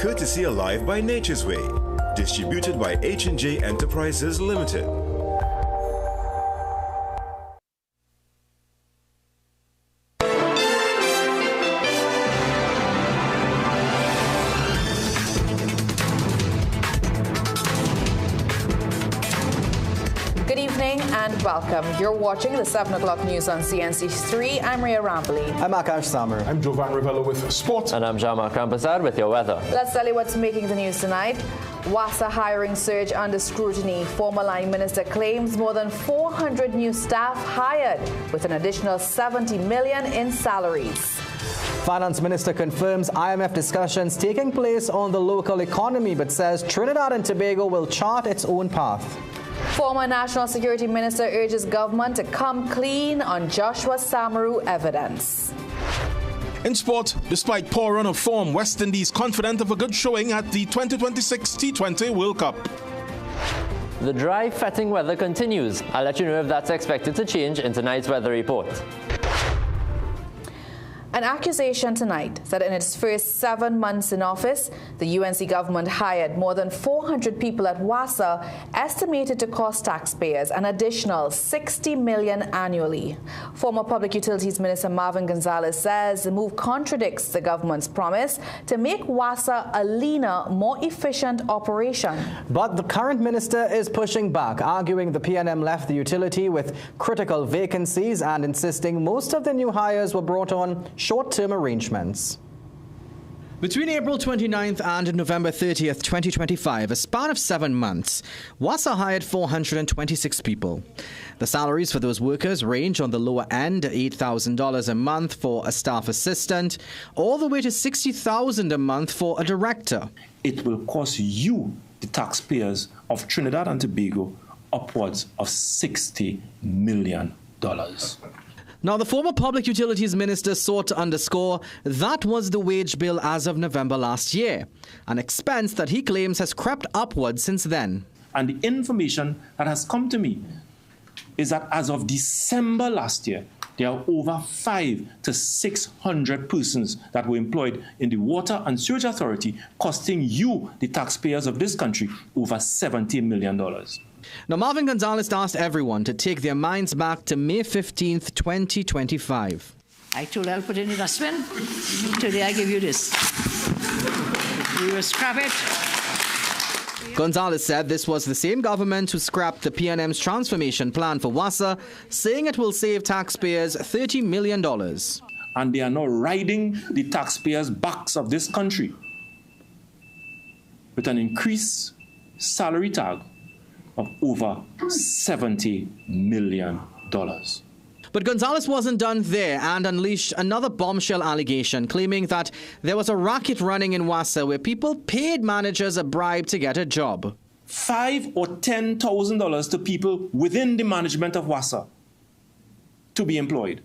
courtesy Alive by Nature's Way. Distributed by H&J Enterprises Limited. Good evening and welcome. You're watching the 7 o'clock news on CNC3. I'm Ria Ramboli. I'm Akash Samaru. I'm Jovan Rivella with sports. And I'm Jama Kampasad with your weather. Let's tell you what's making the news tonight. WASA hiring surge under scrutiny. Former line minister claims more than 400 new staff hired with an additional $70 million in salaries. Finance Minister confirms IMF discussions taking place on the local economy, but says Trinidad and Tobago will chart its own path. Former National Security Minister urges government to come clean on Joshua Samaru evidence. In sport, despite poor run of form, West Indies confident of a good showing at the 2026 T20 World Cup. The dry, fetting weather continues. I'll let you know if that's expected to change in tonight's weather report. An accusation tonight that in its first 7 months in office, the UNC government hired more than 400 people at WASA, estimated to cost taxpayers an additional $60 million annually. Former Public Utilities Minister Marvin Gonzalez says the move contradicts the government's promise to make WASA a leaner, more efficient operation. But the current minister is pushing back, arguing the PNM left the utility with critical vacancies and insisting most of the new hires were brought on short-term arrangements. Between April 29th and November 30th, 2025, a span of 7 months, WASA hired 426 people. The salaries for those workers range on the lower end, $8,000 a month for a staff assistant, all the way to $60,000 a month for a director. It will cost you, the taxpayers of Trinidad and Tobago, upwards of $60 million. Now, the former Public Utilities Minister sought to underscore that was the wage bill as of November last year, an expense that he claims has crept upwards since then. And the information that has come to me is that as of December last year, there are over 500 to 600 persons that were employed in the Water and Sewage Authority, costing you, the taxpayers of this country, over $70 million. Now, Marvin Gonzalez asked everyone to take their minds back to May 15th, 2025. I told I'll put in the dustbin. Today I give you this. We will scrap it. Gonzalez said this was the same government who scrapped the PNM's transformation plan for WASA, saying it will save taxpayers $30 million. And they are now riding the taxpayers' backs of this country with an increased salary tag of over $70 million. But Gonzalez wasn't done there and unleashed another bombshell allegation, claiming that there was a racket running in WASA where people paid managers a bribe to get a job. $5,000 or $10,000 to people within the management of WASA to be employed.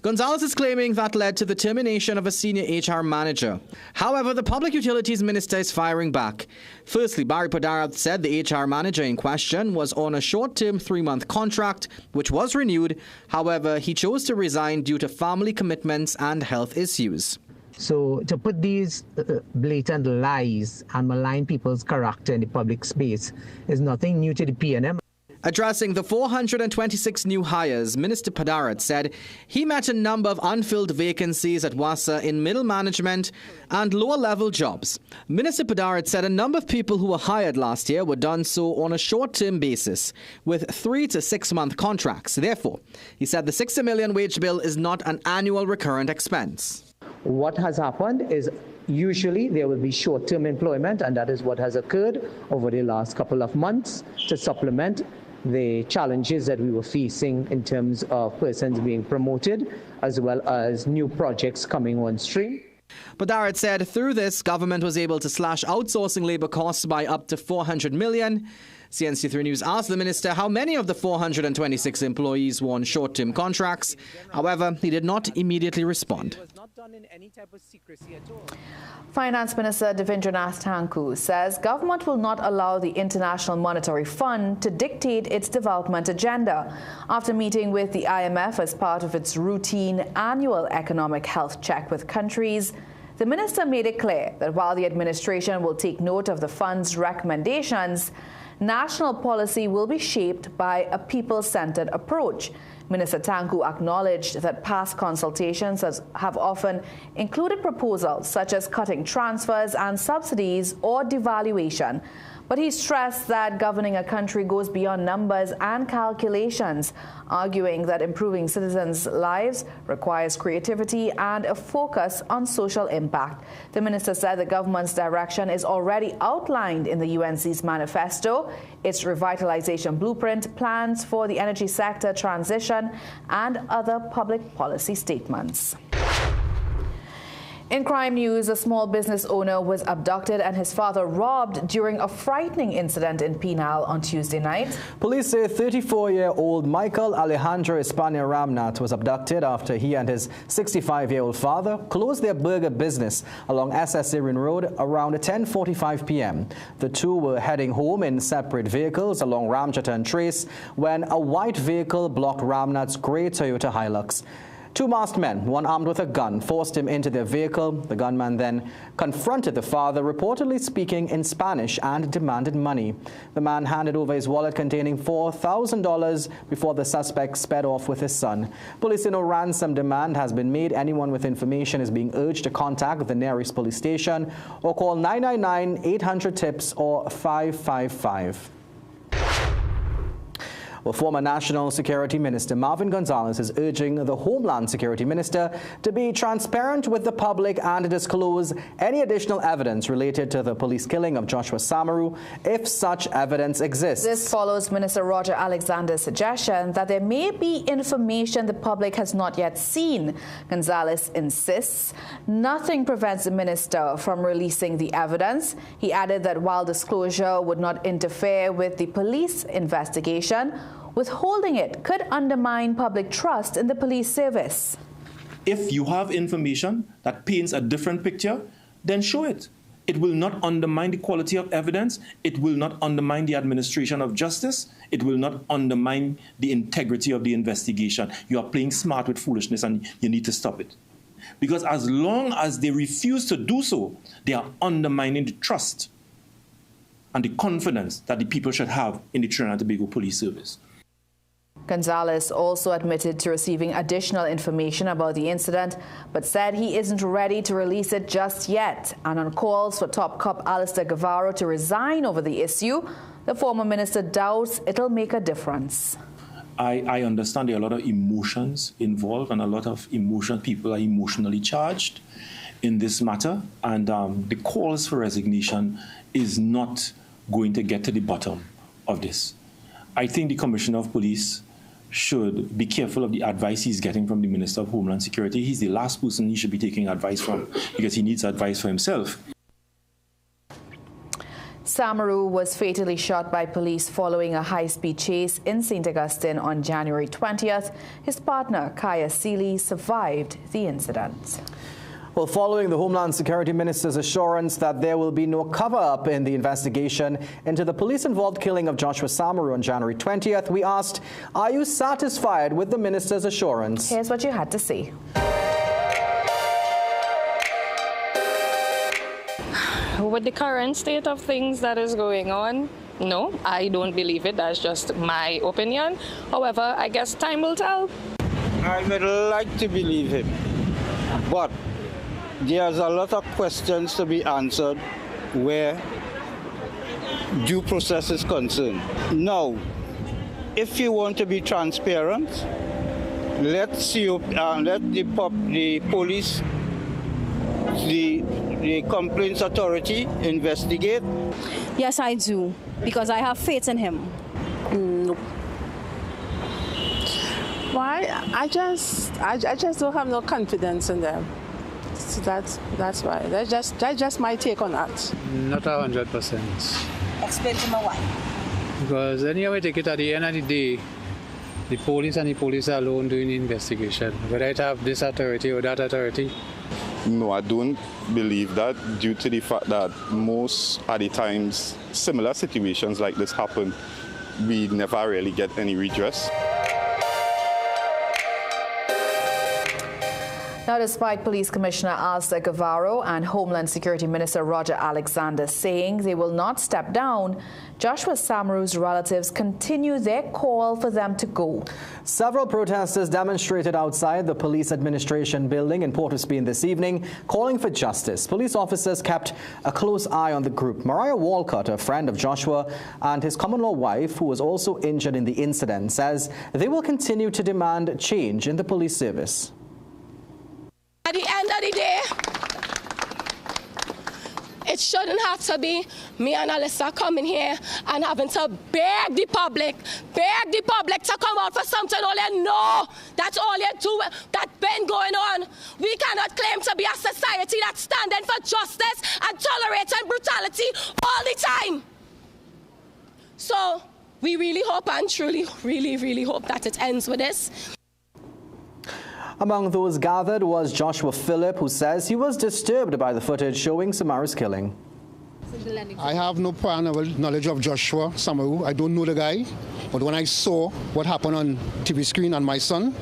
Gonzalez is claiming that led to the termination of a senior HR manager. However, the Public Utilities Minister is firing back. Firstly, Barry Padarath said the HR manager in question was on a short-term 3-month contract, which was renewed. However, he chose to resign due to family commitments and health issues. So to put these blatant lies and malign people's character in the public space is nothing new to the PNM. Addressing the 426 new hires, Minister Padarath said he met a number of unfilled vacancies at WASA in middle management and lower-level jobs. Minister Padarath said a number of people who were hired last year were done so on a short-term basis with 3 to 6 month contracts. Therefore, he said the $60 million wage bill is not an annual recurrent expense. What has happened is usually there will be short-term employment, and that is what has occurred over the last couple of months to supplement the challenges that we were facing in terms of persons being promoted, as well as new projects coming on stream. Padarath said through this, government was able to slash outsourcing labor costs by up to $400 million. CNC3 News asked the minister how many of the 426 employees were on short-term contracts. However, he did not immediately respond. Finance Minister Devendranath Thakur says government will not allow the International Monetary Fund to dictate its development agenda. After meeting with the IMF as part of its routine annual economic health check with countries, The minister made it clear that while the administration will take note of the fund's recommendations, national policy will be shaped by a people-centered approach. Minister Tanku acknowledged that past consultations have often included proposals such as cutting transfers and subsidies or devaluation. But he stressed that governing a country goes beyond numbers and calculations, arguing that improving citizens' lives requires creativity and a focus on social impact. The minister said the government's direction is already outlined in the UNC's manifesto, its revitalization blueprint, plans for the energy sector transition, and other public policy statements. In crime news, a small business owner was abducted and his father robbed during a frightening incident in Penal on Tuesday night. Police say 34-year-old Michael Alejandro Espana Ramnath was abducted after he and his 65-year-old father closed their burger business along SSA Ring Road around 10:45 p.m. The two were heading home in separate vehicles along Ramchata and Trace when a white vehicle blocked Ramnath's grey Toyota Hilux. Two masked men, one armed with a gun, forced him into their vehicle. The gunman then confronted the father, reportedly speaking in Spanish, and demanded money. The man handed over his wallet containing $4,000 before the suspect sped off with his son. Police say no ransom demand has been made. Anyone with information is being urged to contact the nearest police station or call 999-800-TIPS or 555. Well, former National Security Minister Marvin Gonzalez is urging the Homeland Security Minister to be transparent with the public and disclose any additional evidence related to the police killing of Joshua Samaru, if such evidence exists. This follows Minister Roger Alexander's suggestion that there may be information the public has not yet seen. Gonzalez insists nothing prevents the minister from releasing the evidence. He added that while disclosure would not interfere with the police investigation, withholding it could undermine public trust in the police service. If you have information that paints a different picture, then show it. It will not undermine the quality of evidence. It will not undermine the administration of justice. It will not undermine the integrity of the investigation. You are playing smart with foolishness and you need to stop it. Because as long as they refuse to do so, they are undermining the trust and the confidence that the people should have in the Trinidad and Tobago Police Service. Gonzalez also admitted to receiving additional information about the incident, but said he isn't ready to release it just yet. And on calls for top cop Alistair Guevara to resign over the issue, the former minister doubts it'll make a difference. I understand there are a lot of emotions involved and a lot of people are emotionally charged in this matter. And the calls for resignation is not going to get to the bottom of this. I think the Commissioner of Police should be careful of the advice he's getting from the Minister of Homeland Security. He's the last person he should be taking advice from because he needs advice for himself. Samaru was fatally shot by police following a high-speed chase in St. Augustine on January 20th. His partner, Kaya Seeley, survived the incident. Well, following the Homeland Security Minister's assurance that there will be no cover-up in the investigation into the police-involved killing of Joshua Samaru on January 20th, we asked, are you satisfied with the minister's assurance? Here's what you had to say. With the current state of things that is going on, no, I don't believe it. That's just my opinion. However, I guess time will tell. I would like to believe him, but there's a lot of questions to be answered where due process is concerned. Now, if you want to be transparent, let the police, the complaints authority investigate. Yes, I do, because I have faith in him. Nope. Why? I just don't have no confidence in them. So that's why. That's just my take on that. Not 100%. Explain to me why. Because anyway, take it at the end of the day, the police and the police alone doing the investigation. Whether it have this authority or that authority. No, I don't believe that due to the fact that most of the times similar situations like this happen, we never really get any redress. Now, despite Police Commissioner Alistair Guevara and Homeland Security Minister Roger Alexander saying they will not step down, Joshua Samaru's relatives continue their call for them to go. Several protesters demonstrated outside the police administration building in Port of Spain this evening, calling for justice. Police officers kept a close eye on the group. Mariah Walcott, a friend of Joshua, and his common-law wife, who was also injured in the incident, says they will continue to demand change in the police service. At the end of the day, it shouldn't have to be me and Alyssa coming here and having to beg the public to come out for something all you know. That's all you do. That's been going on. We cannot claim to be a society that's standing for justice and tolerating brutality all the time. So we really hope and truly, really hope that it ends with this. Among those gathered was Joshua Phillip, who says he was disturbed by the footage showing Samaru's killing. I have no prior knowledge of Joshua Samaru. I don't know the guy. But when I saw what happened on TV screen and my son,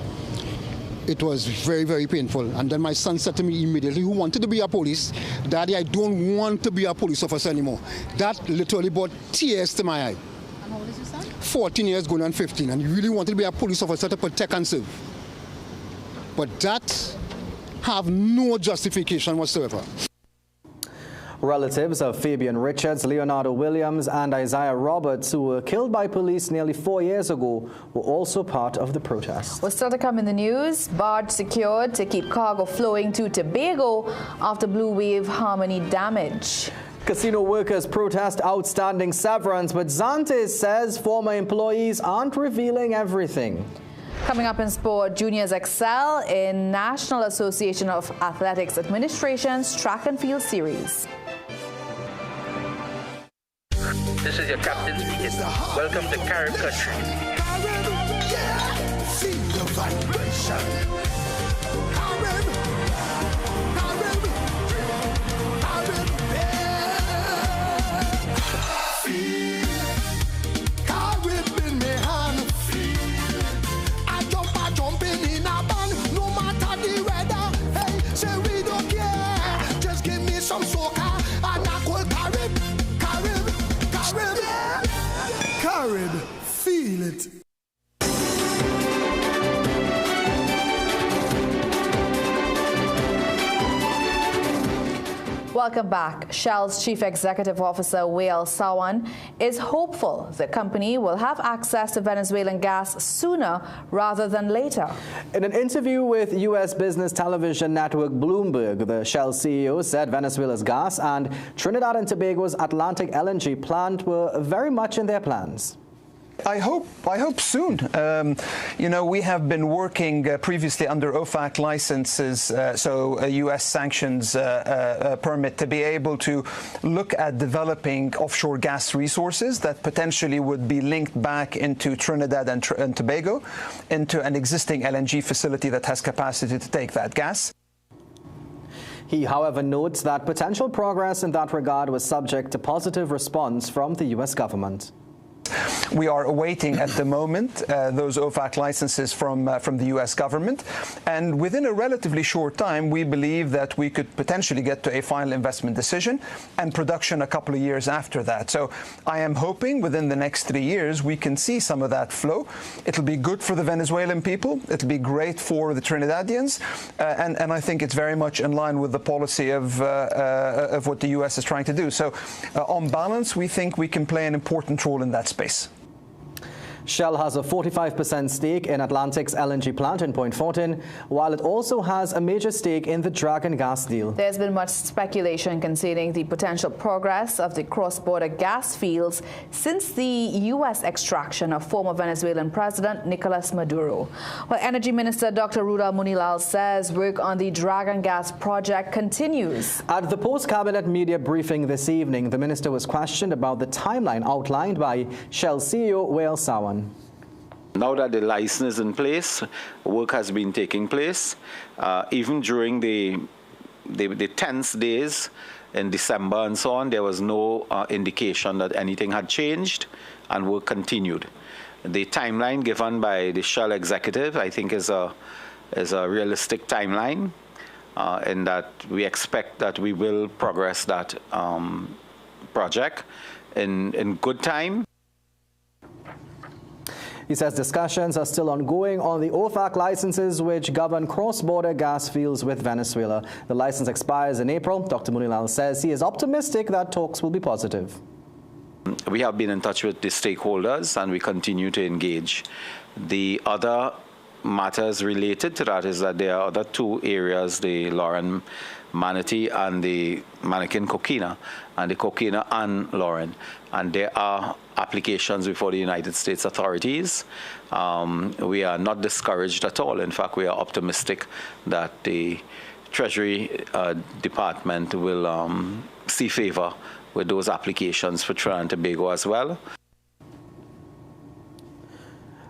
it was very painful. And then my son said to me immediately, who wanted to be a police, Daddy, I don't want to be a police officer anymore. That literally brought tears to my eye. And how old is your son? 14 years going on 15. And he really wanted to be a police officer to protect and serve. But that have no justification whatsoever. Relatives of Fabian Richards, Leonardo Williams and Isaiah Roberts, who were killed by police nearly 4 years ago, were also part of the protest. Well, still to come in the news, barge secured to keep cargo flowing to Tobago after Blue Wave Harmony damage. Casino workers protest outstanding severance, but Zantes says former employees aren't revealing everything. Coming up in sport, juniors excel in National Association of Athletics Administration's Track and Field Series. This is your captain speaking. Welcome to Carib Country. See the vibration. Feel it. Welcome back. Shell's Chief Executive Officer Wael Sawan is hopeful the company will have access to Venezuelan gas sooner rather than later. In an interview with U.S. business television network Bloomberg, the Shell CEO said Venezuela's gas and Trinidad and Tobago's Atlantic LNG plant were very much in their plans. I hope soon. You know, we have been working previously under OFAC licenses, so a U.S. sanctions permit, to be able to look at developing offshore gas resources that potentially would be linked back into Trinidad and Tobago, into an existing LNG facility that has capacity to take that gas. He, however, notes that potential progress in that regard was subject to positive response from the U.S. government. We are awaiting at the moment those OFAC licenses from the U.S. government, and within a relatively short time we believe that we could potentially get to a final investment decision and production a couple of years after that. So I am hoping within the next 3 years we can see some of that flow. It'll be good for the Venezuelan people, it'll be great for the Trinidadians, and I think it's very much in line with the policy of what the U.S. is trying to do. So on balance, we think we can play an important role in that space. Shell has a 45% stake in Atlantic's LNG plant in Point Fortin, while it also has a major stake in the Dragon gas deal. There's been much speculation concerning the potential progress of the cross-border gas fields since the U.S. extraction of former Venezuelan President Nicolas Maduro. Well, Energy Minister Dr. Ruda Munilal says work on the Dragon gas project continues. At the post-cabinet media briefing this evening, the minister was questioned about the timeline outlined by Shell CEO Wael Sawan. Now that the license is in place, work has been taking place. Even during the tense days in December and so on, there was no indication that anything had changed, and work continued. The timeline given by the Shell executive, I think, is a realistic timeline. in that we expect that we will progress that project in good time. He says discussions are still ongoing on the OFAC licenses which govern cross-border gas fields with Venezuela. The license expires in April. Dr. Munilal says he is optimistic that talks will be positive. We have been in touch with the stakeholders and we continue to engage. The other matters related to that is that there are other two areas, the Lauren Manatee and the Mannequin Coquina, and the Coquina and Lauren. And there are applications before the United States authorities. We are not discouraged at all. In fact, we are optimistic that the Treasury Department will see favor with those applications for Trinidad and Tobago as well.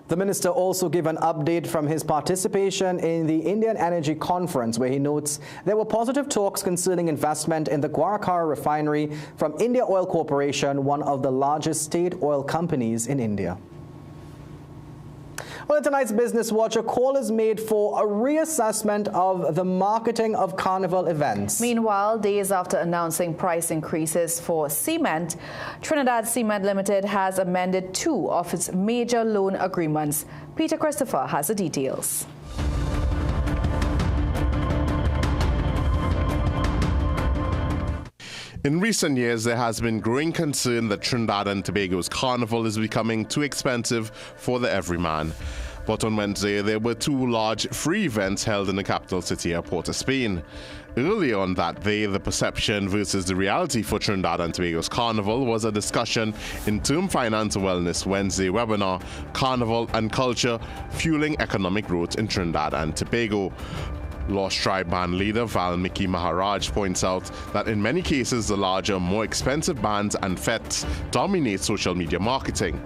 The minister also gave an update from his participation in the Indian Energy Conference, where he notes there were positive talks concerning investment in the Guarakara refinery from India Oil Corporation, one of the largest state oil companies in India. Well, in tonight's Business Watch, a call is made for a reassessment of the marketing of carnival events. Meanwhile, days after announcing price increases for cement, Trinidad Cement Limited has amended 2 of its major loan agreements. Peter Christopher has the details. In recent years, there has been growing concern that Trinidad and Tobago's carnival is becoming too expensive for the everyman. But on Wednesday, there were 2 large free events held in the capital city of Port of Spain. Earlier on that day, the perception versus the reality for Trinidad and Tobago's carnival was a discussion in Term Finance Wellness Wednesday webinar, Carnival and Culture, Fueling Economic Growth in Trinidad and Tobago. Lost Tribe band leader Valmiki Maharaj points out that in many cases the larger, more expensive bands and fetes dominate social media marketing.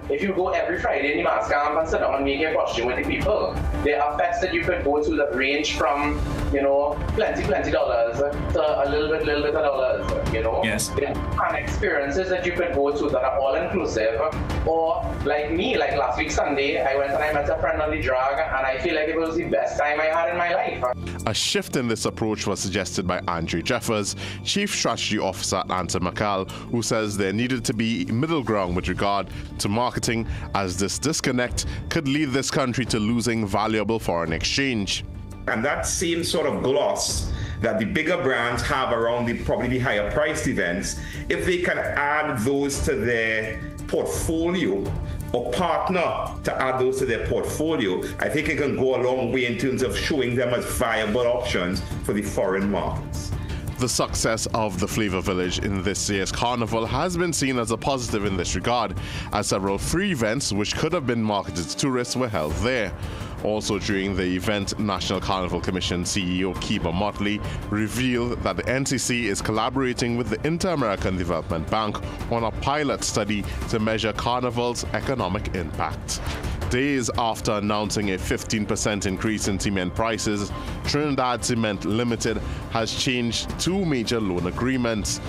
If you go every Friday in the mass camp and sit down and make a costume with the people, there are fests that you could go to that range from, plenty dollars to a little bit of dollars, Yes. And experiences that you could go to that are all inclusive. Or like me, like last week Sunday, I went and I met a friend on the drag and I feel like it was the best time I had in my life. A shift in this approach was suggested by Andrew Jeffers, Chief Strategy Officer at Antimacal, who says there needed to be middle ground with regard to marketing, as this disconnect could lead this country to losing valuable foreign exchange. And that same sort of gloss that the bigger brands have around probably the higher priced events, if they can add those to their portfolio or partner to add those to their portfolio, I think it can go a long way in terms of showing them as viable options for the foreign markets. The success of the Flavor Village in this year's carnival has been seen as a positive in this regard, as several free events which could have been marketed to tourists were held there. Also during the event, National Carnival Commission CEO Kiba Motley revealed that the NCC is collaborating with the Inter-American Development Bank on a pilot study to measure Carnival's economic impact. Days after announcing a 15% increase in cement prices, Trinidad Cement Limited has changed 2 major loan agreements.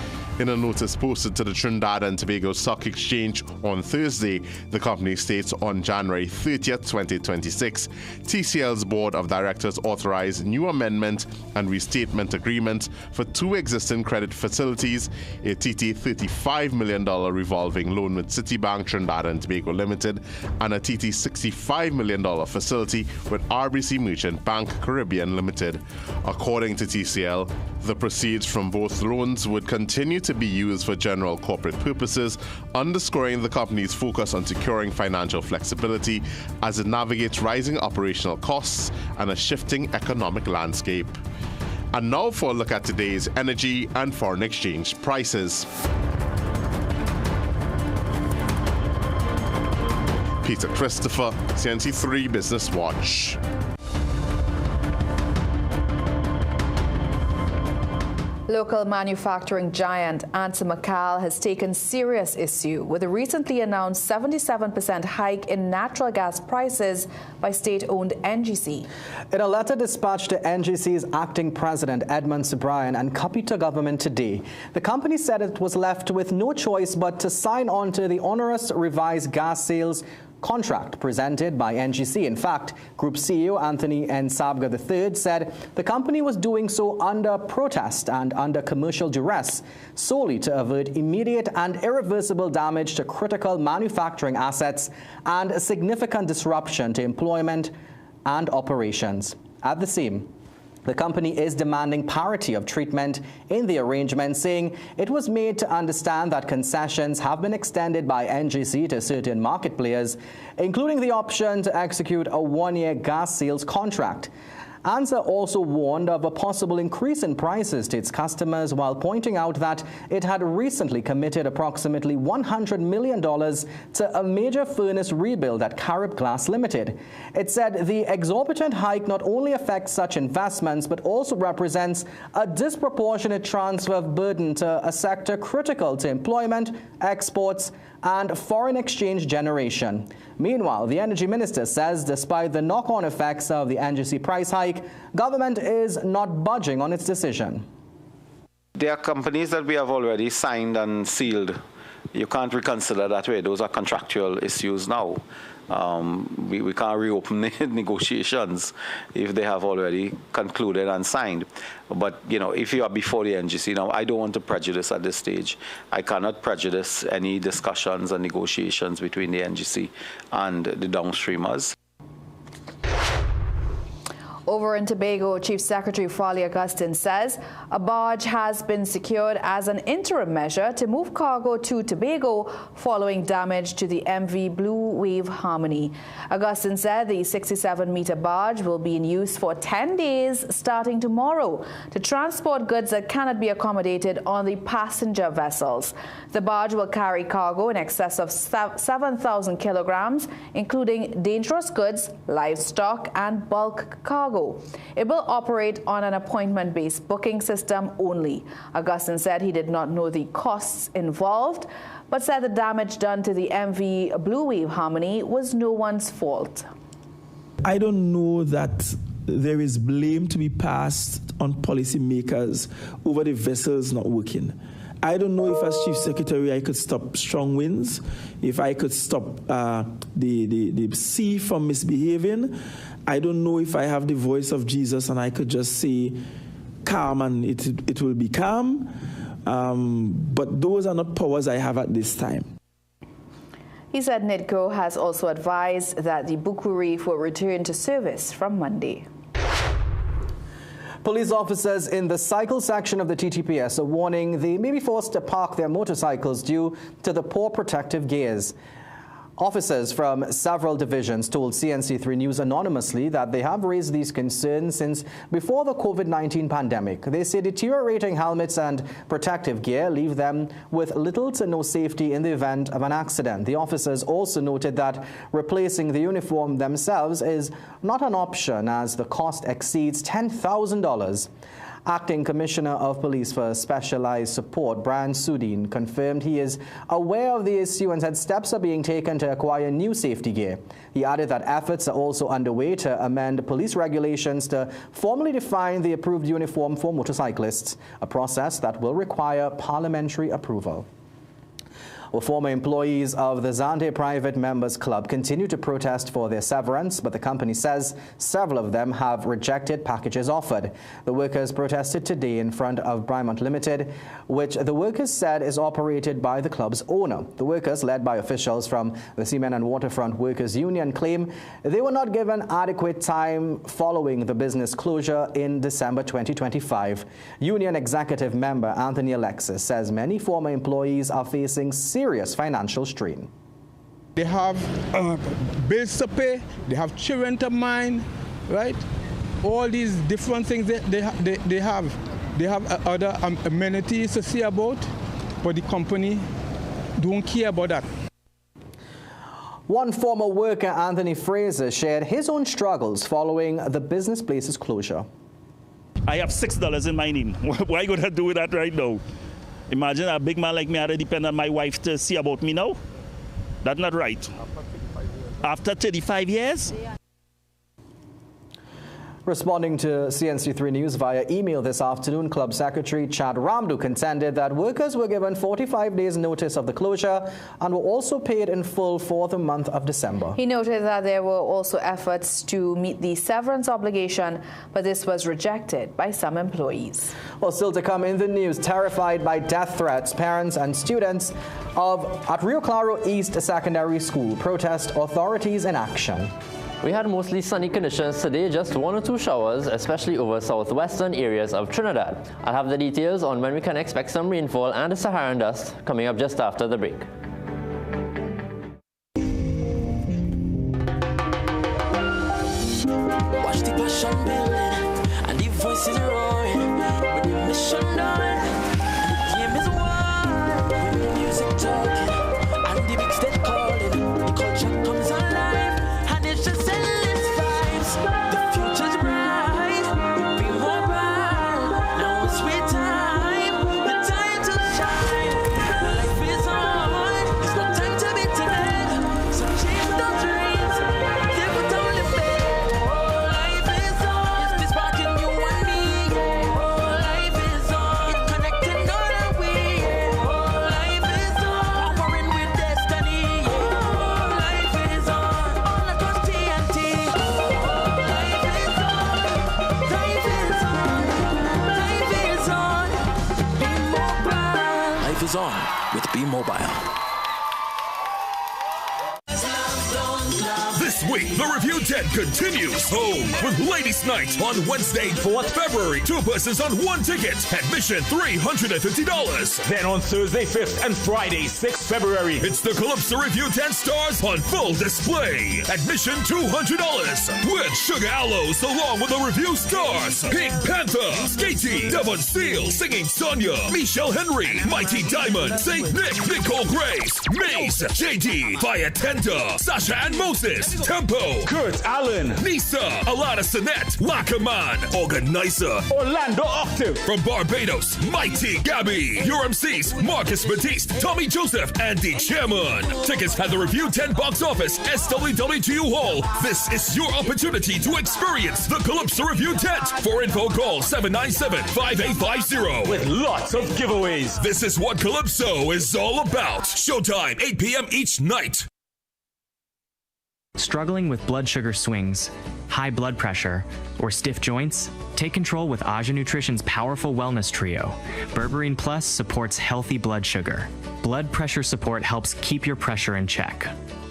In a notice posted to the Trinidad and Tobago Stock Exchange on Thursday, the company states on January 30th, 2026, TCL's Board of Directors authorized new amendment and restatement agreements for 2 existing credit facilities, a TT $35 million revolving loan with Citibank Trinidad and Tobago Limited, and a TT $65 million facility with RBC Merchant Bank Caribbean Limited. According to TCL, the proceeds from both loans would continue to be used for general corporate purposes, underscoring the company's focus on securing financial flexibility as it navigates rising operational costs and a shifting economic landscape. And now for a look at today's energy and foreign exchange prices. Peter Christopher, CNC3 Business Watch. Local manufacturing giant Antimacal has taken serious issue with a recently announced 77% hike in natural gas prices by state-owned NGC. In a letter dispatched to NGC's acting president, Edmund Subrian, and copied to government today, the company said it was left with no choice but to sign on to the onerous revised gas sales contract presented by NGC. In fact, Group CEO Anthony N. Sabga III said the company was doing so under protest and under commercial duress, solely to avert immediate and irreversible damage to critical manufacturing assets and a significant disruption to employment and operations. At the same, the company is demanding parity of treatment in the arrangement, saying it was made to understand that concessions have been extended by NGC to certain market players, including the option to execute a one-year gas sales contract. ANSA also warned of a possible increase in prices to its customers, while pointing out that it had recently committed approximately $100 million to a major furnace rebuild at Carib Glass Limited. It said the exorbitant hike not only affects such investments, but also represents a disproportionate transfer of burden to a sector critical to employment, exports, and foreign exchange generation. Meanwhile, the Energy Minister says despite the knock-on effects of the NGC price hike, government is not budging on its decision. There are companies that we have already signed and sealed. You can't reconsider that way. Those are contractual issues now. We can't reopen the negotiations if they have already concluded and signed. But, you know, if you are before the NGC now, I don't want to prejudice at this stage. I cannot prejudice any discussions and negotiations between the NGC and the downstreamers. Over in Tobago, Chief Secretary Farley Augustine says a barge has been secured as an interim measure to move cargo to Tobago following damage to the MV Blue Wave Harmony. Augustine said the 67-meter barge will be in use for 10 days starting tomorrow to transport goods that cannot be accommodated on the passenger vessels. The barge will carry cargo in excess of 7,000 kilograms, including dangerous goods, livestock, and bulk cargo. It will operate on an appointment-based booking system only. Augustine said he did not know the costs involved, but said the damage done to the MV Blue Wave Harmony was no one's fault. I don't know that there is blame to be passed on policymakers over the vessels not working. I don't know if as Chief Secretary I could stop strong winds, if I could stop the sea from misbehaving. I don't know if I have the voice of Jesus and I could just say calm and it will be calm. But those are not powers I have at this time. He said NIDCO has also advised that the Buku Reef will return to service from Monday. Police officers in the cycle section of the TTPS are warning they may be forced to park their motorcycles due to the poor protective gears. Officers from several divisions told CNC3 News anonymously that they have raised these concerns since before the COVID-19 pandemic. They say deteriorating helmets and protective gear leave them with little to no safety in the event of an accident. The officers also noted that replacing the uniform themselves is not an option as the cost exceeds $10,000. Acting Commissioner of Police for Specialized Support, Brian Sudin, confirmed he is aware of the issue and said steps are being taken to acquire new safety gear. He added that efforts are also underway to amend police regulations to formally define the approved uniform for motorcyclists, a process that will require parliamentary approval. Well, former employees of the Zante Private Members Club continue to protest for their severance, but the company says several of them have rejected packages offered. The workers protested today in front of Brymont Limited, which the workers said is operated by the club's owner. The workers, led by officials from the Seamen and Waterfront Workers Union, claim they were not given adequate time following the business closure in December 2025. Union executive member Anthony Alexis says many former employees are facing serious financial strain. They have bills to pay, they have children to mind, right? All these different things they have. They have other amenities to see about, but the company don't care about that. One former worker, Anthony Fraser, shared his own struggles following the business place's closure. I have $6 in my name. Why are you going to do that right now? Imagine a big man like me had to depend on my wife to see about me now. That's not right. After 35 years? Responding to CNC3 News via email this afternoon, Club Secretary Chad Ramdu contended that workers were given 45 days notice of the closure and were also paid in full for the month of December. He noted that there were also efforts to meet the severance obligation, but this was rejected by some employees. Well, still to come in the news, terrified by death threats, parents and students at Rio Claro East Secondary School protest authorities in action. We had mostly sunny conditions today, just 1 or 2 showers, especially over southwestern areas of Trinidad. I'll have the details on when we can expect some rainfall and the Saharan dust coming up just after the break. Watch the passion building and the voices roaring with the mission on and the game is won with the music talking and the big stage calling. The culture comes alive. It's just endless vibes. The future's bright. We'll be more bright. Now it's sweet time. The time to shine. Life is on. It's no time to be timid. So chase the dreams. Live without limit. Life is on. It's this sparking you and me. Life is on. It's connecting all that we. Life is on. Warring with destiny. Life is on. Life is on with B-Mobile. This week, the Review 10 continues home with Ladies' Night on Wednesday, 4th February. 2 persons on 1 ticket. Admission $350. Then on Thursday, 5th and Friday, 6th February. It's the Calypso Review 10 stars on full display. Admission $200. With Sugar Aloes along with the Review stars. Pink Panther, Skatey, Devon Seal, Singing Sonia, Michelle Henry, Mighty Diamond, Saint Nick, Nicole Grace, Maze, JD, Fire Tender, Sasha and Moses, Tempo, Kurt Allen, Nisa, Alana Sinette, Lackaman, Organizer, Orlando Octave. From Barbados, Mighty Gabby. Your MCs, Marcus Batiste, Tommy Joseph, and the Chairman. Tickets at the Review 10 box office, SWWGU Hall. This is your opportunity to experience the Calypso Review tent. For info, call 797-5850. With lots of giveaways. This is what Calypso is all about. Showtime, 8 p.m. each night. Struggling with blood sugar swings, high blood pressure, or stiff joints? Take control with Aja Nutrition's powerful wellness trio. Berberine Plus supports healthy blood sugar. Blood pressure support helps keep your pressure in check.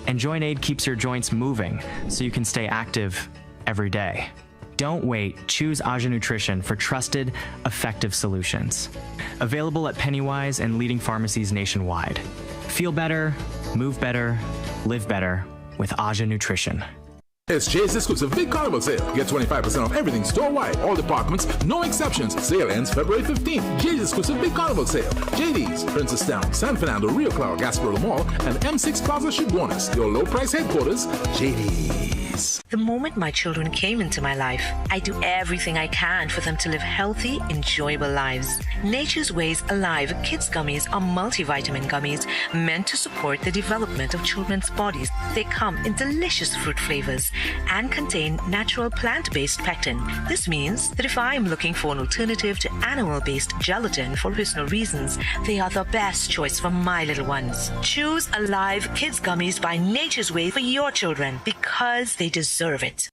And Joint Aid keeps your joints moving so you can stay active every day. Don't wait. Choose Aja Nutrition for trusted, effective solutions. Available at Pennywise and leading pharmacies nationwide. Feel better, move better, live better with Aja Nutrition. It's Jay's exclusive Big Carnival Sale. Get 25% off everything store-wide, all departments, no exceptions. Sale ends February 15th. Jay's exclusive Big Carnival Sale. JD's, Princestown, San Fernando, Rio Claro, Gasparilla Mall, and M6 Plaza Chaguanas. Your low-price headquarters, JD's. The moment my children came into my life, I do everything I can for them to live healthy, enjoyable lives. Nature's Ways Alive Kids Gummies are multivitamin gummies meant to support the development of children's bodies. They come in delicious fruit flavors and contain natural plant-based pectin. This means that if I'm looking for an alternative to animal-based gelatin for personal reasons, they are the best choice for my little ones. Choose Alive Kids Gummies by Nature's Way for your children because they deserve it.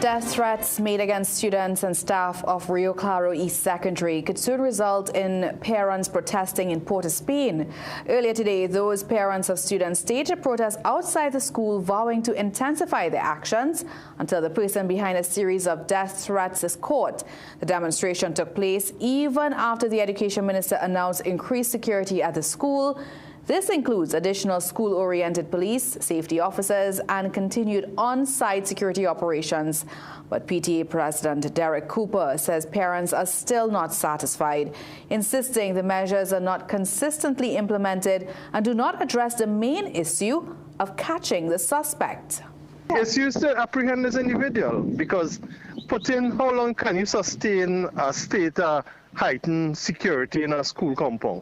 Death threats made against students and staff of Rio Claro East Secondary could soon result in parents protesting in Port of Spain. Earlier today, those parents of students staged a protest outside the school, vowing to intensify their actions until the person behind a series of death threats is caught. The demonstration took place even after the Education Minister announced increased security at the school. This includes additional school-oriented police, safety officers, and continued on-site security operations. But PTA President Derek Cooper says parents are still not satisfied, insisting the measures are not consistently implemented and do not address the main issue of catching the suspect. It's used to apprehend this individual, because putting how long can you sustain a state of heightened security in a school compound?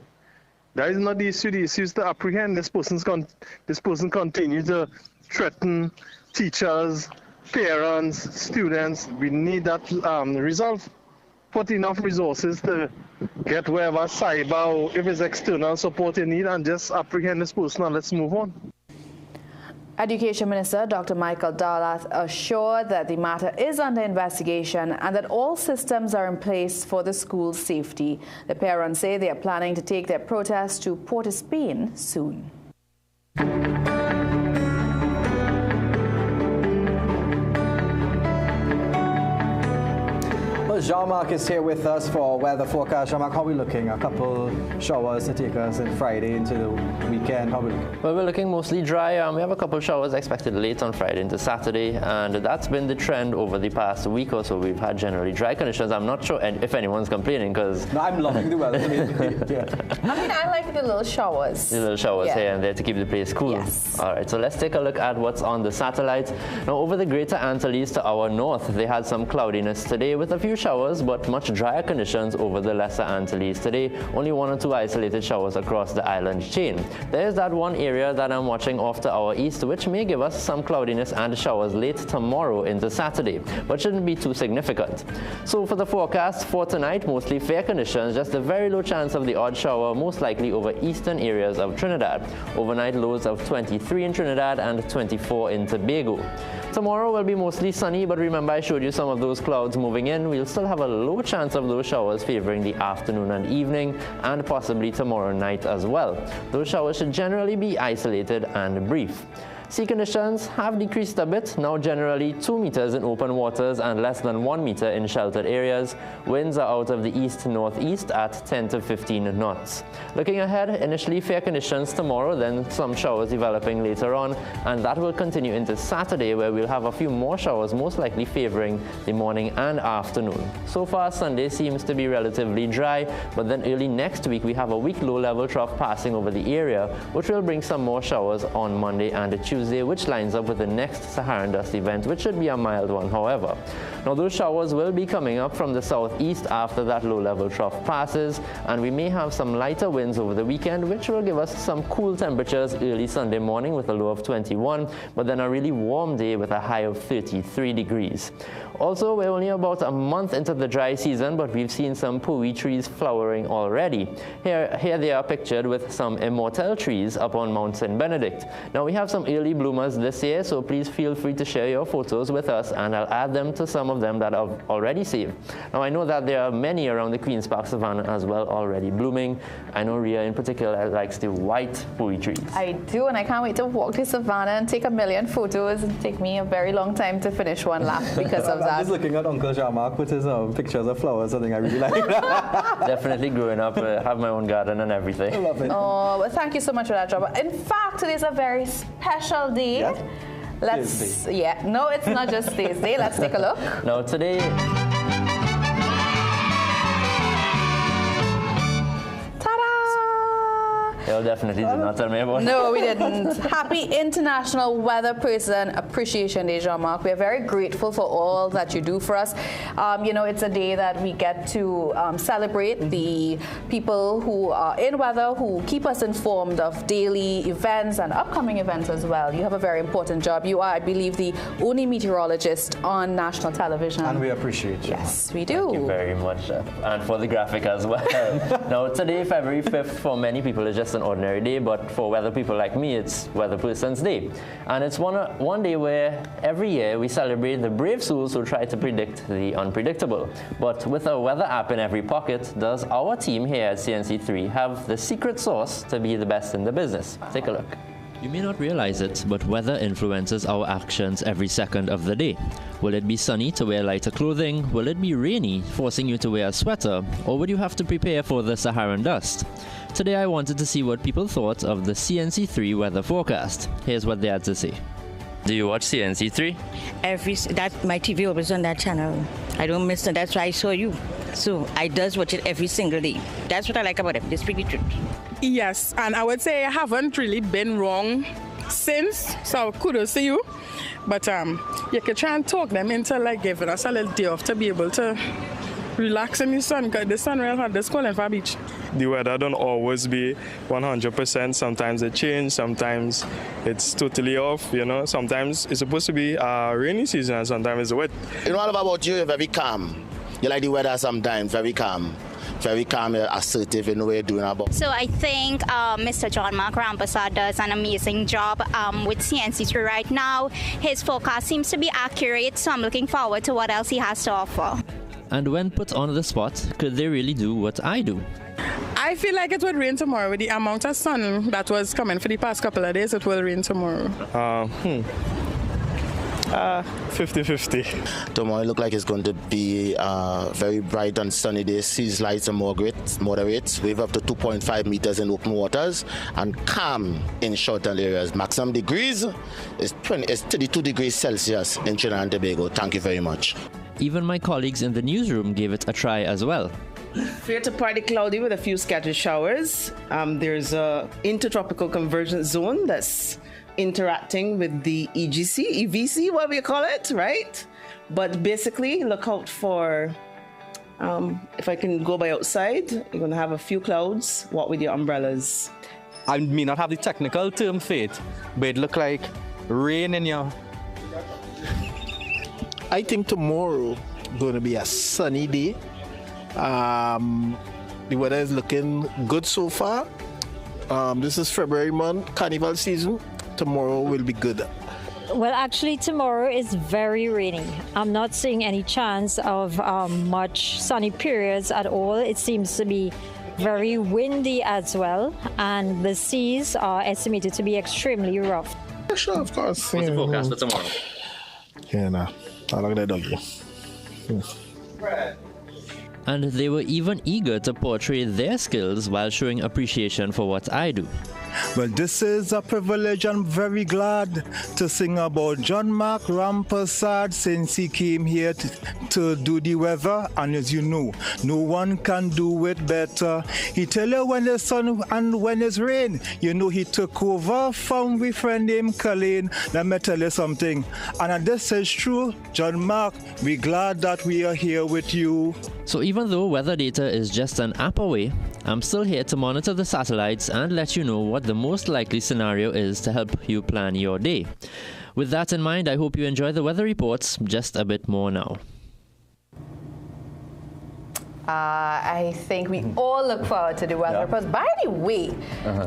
That is not the issue. The issue is to apprehend this person continue to threaten teachers, parents, students. We need that resolved. Put enough resources to get wherever cyber or if it's external support you need, and just apprehend this person and let's move on. Education Minister Dr. Michael Darlath assured that the matter is under investigation and that all systems are in place for the school's safety. The parents say they are planning to take their protest to Port of Spain soon. Jean-Marc is here with us for weather forecast. Jean-Marc, how are we looking? A couple showers to take us in Friday into the weekend. How are we looking? Well, we're looking mostly dry. We have a couple showers expected late on Friday into Saturday, and that's been the trend over the past week or so. We've had generally dry conditions. I'm not sure if anyone's complaining because... No, I'm loving the weather. I like the little showers. The little showers here and there to keep the place cool. Yes. All right, so let's take a look at what's on the satellite. Now, over the Greater Antilles to our north, they had some cloudiness today with a few showers, but much drier conditions over the Lesser Antilles today. Only 1 or 2 isolated showers across the island chain. There is that one area that I'm watching off to our east, which may give us some cloudiness and showers late tomorrow into Saturday, but shouldn't be too significant. So for the forecast for tonight, mostly fair conditions, just a very low chance of the odd shower, most likely over eastern areas of Trinidad. Overnight lows of 23 in Trinidad and 24 in Tobago. Tomorrow will be mostly sunny, but remember I showed you some of those clouds moving in. We'll still have a low chance of those showers favoring the afternoon and evening, and possibly tomorrow night as well. Those showers should generally be isolated and brief. Sea conditions have decreased a bit, now generally 2 meters in open waters and less than 1 meter in sheltered areas. Winds are out of the east-northeast at 10 to 15 knots. Looking ahead, initially fair conditions tomorrow, then some showers developing later on, and that will continue into Saturday, where we'll have a few more showers, most likely favoring the morning and afternoon. So far, Sunday seems to be relatively dry, but then early next week we have a weak low-level trough passing over the area, which will bring some more showers on Monday and Tuesday, which lines up with the next Saharan dust event, which should be a mild one, however. Now, those showers will be coming up from the southeast after that low-level trough passes, and we may have some lighter winds over the weekend, which will give us some cool temperatures early Sunday morning with a low of 21, but then a really warm day with a high of 33 degrees. Also, we're only about a month into the dry season, but we've seen some pui trees flowering already. Here they are pictured with some immortel trees up on Mount St. Benedict. Now, we have some early bloomers this year, so please feel free to share your photos with us, and I'll add them to some of them that I've already saved. Now, I know that there are many around the Queen's Park Savannah as well already blooming. I know Rhea in particular likes the white pui trees. I do, and I can't wait to walk to Savannah and take a million photos. It'll take me a very long time to finish one lap because of that. I'm just looking at Uncle Jean-Marc with his pictures of flowers, something I really like. Definitely growing up, have my own garden and everything. I love it. Oh, well, thank you so much for that, Job. In fact, today's a very special day. Yes. No, it's not just today's day. Let's take a look. Now, today... You definitely did not tell me about it. No, we didn't. Happy International Weather Person Appreciation Day, Jean-Marc. We are very grateful for all that you do for us. You know, it's a day that we get to celebrate the people who are in weather, who keep us informed of daily events and upcoming events as well. You have a very important job. You are, I believe, the only meteorologist on national television. And we appreciate you. Yes, we do. Thank you very much. And for the graphic as well. Now, today, February 5th, for many people, is just an ordinary day, but for weather people like me, it's Weather Person's Day. And it's one day where every year we celebrate the brave souls who try to predict the unpredictable. But with a weather app in every pocket, does our team here at CNC3 have the secret sauce to be the best in the business? Take a look. You may not realize it, but weather influences our actions every second of the day. Will it be sunny to wear lighter clothing? Will it be rainy, forcing you to wear a sweater? Or would you have to prepare for the Saharan dust? Today I wanted to see what people thought of the CNC3 weather forecast. Here's what they had to say. Do you watch CNC3? My TV always on that channel. I don't miss it. That's why I saw you. So I does watch it every single day. That's what I like about it. It's pretty true. Yes, and I would say I haven't really been wrong since. So kudos to you. But you can try and talk them into like giving us a little day off to be able to relax in the sun, because the sun real hot. This cold for beach. The weather don't always be 100%. Sometimes it changes, sometimes it's totally off, you know. Sometimes it's supposed to be a rainy season and sometimes it's wet. You know all about you, you're very calm. You like the weather sometimes, very calm. Very calm, assertive in the way you're doing about. So I think Mr. John Mark Rampersad does an amazing job with CNC3 right now. His forecast seems to be accurate, so I'm looking forward to what else he has to offer. And when put on the spot, could they really do what I do? I feel like it would rain tomorrow. With the amount of sun that was coming for the past couple of days, it will rain tomorrow. 50-50. Tomorrow it looks like it's going to be very bright and sunny day. Seas lights and moderate. Wave up to 2.5 meters in open waters and calm in shorter areas. Maximum degrees is 32 degrees Celsius in Trinidad and Tobago. Thank you very much. Even my colleagues in the newsroom gave it a try as well. Fair to partly cloudy with a few scattered showers. There's a intertropical convergence zone that's interacting with the EVC, whatever you call it, right? But basically, look out for, if I can go by outside, you're going to have a few clouds. Walk with your umbrellas. I may not have the technical term for it, but it look like rain in your... I think tomorrow going to be a sunny day. The weather is looking good so far. This is February month, carnival season. Tomorrow will be good. Well, actually, tomorrow is very rainy. I'm not seeing any chance of much sunny periods at all. It seems to be very windy as well, and the seas are estimated to be extremely rough. Sure, of course. What's the forecast for tomorrow? Yeah, nah. I like that doggy. And they were even eager to portray their skills while showing appreciation for what I do. Well, this is a privilege. I'm very glad to sing about John Mark Rampersad since he came here to do the weather. And as you know, no one can do it better. He tell you when there's sun and when there's rain. You know he took over from my friend named Colleen. Let me tell you something. And this is true, John Mark. We're glad that we are here with you. So even though weather data is just an app away, I'm still here to monitor the satellites and let you know what the most likely scenario is to help you plan your day. With that in mind, I hope you enjoy the weather reports just a bit more now. I think we all look forward to the weather reports. By the way,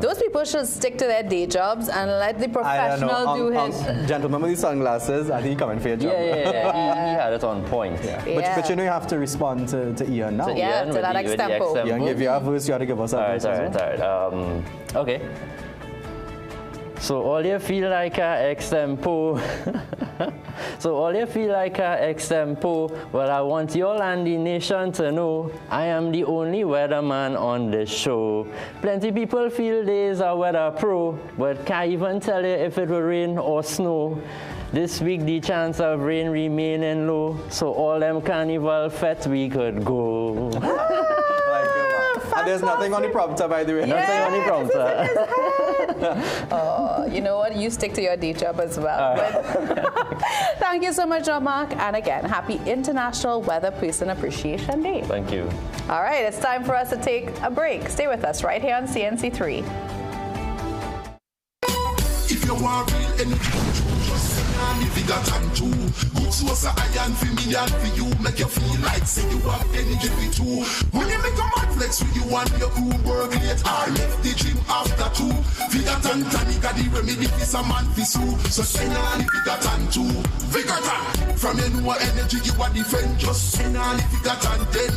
those people should stick to their day jobs and let the professional do his... Gentleman with the sunglasses, I think he coming for your job. Yeah. He had it on point. Yeah. But you know you have to respond to Ian now. Yeah, to that extempo. Ian give you a verse, you have to give us a verse. All right. Okay. So all you feel like a extempo. So all you feel like a extempo. Well, I want your land, the nation to know I am the only weatherman on this show. Plenty people feel there's a weather pro, but can't even tell you if it will rain or snow. This week the chance of rain remaining low, so all them carnival fete we could go. And there's nothing on the prompter, by the way. Nothing on the prompter. You know what? You stick to your day job as well. But thank you so much, John Mark. And again, happy International Weather Person Appreciation Day. Thank you. All right, it's time for us to take a break. Stay with us right here on CNC3. If you want real energy, just sing on if you got time to. Good source of iron for me and for you. Make you feel like say you have energy for two. When you make a mad flex with you and your crew work late, I left the gym after two. Vigatan got the remedy for some man for sue. So sing on if you got time to. Vigatan, from your new energy you are defend. Just sing on if you got time then.